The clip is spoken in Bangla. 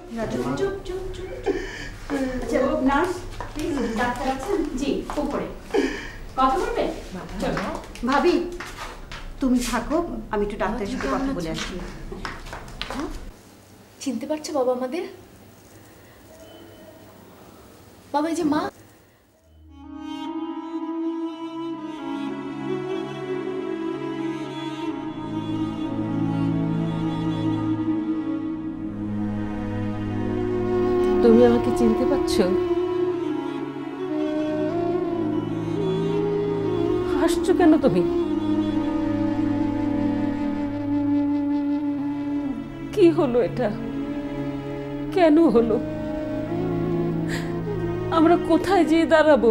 চুপ চুপ চুপ চুপ। আচ্ছা নার্স প্লিজ, ডাক্তার আছেন? জি উপরে। কথা বলবে? ভাবি তুমি থাকো, আমি একটু ডাক্তারের সাথে কথা বলে আসি। চিনতে পারছো বাবা আমাদের? বাবা এই যে মা। তুমি আমাকে চিনতে পারছো? হাসছো কেন তুমি? কি হলো এটা? কেন হলো? আমরা কোথায় যেয়ে দাঁড়াবো?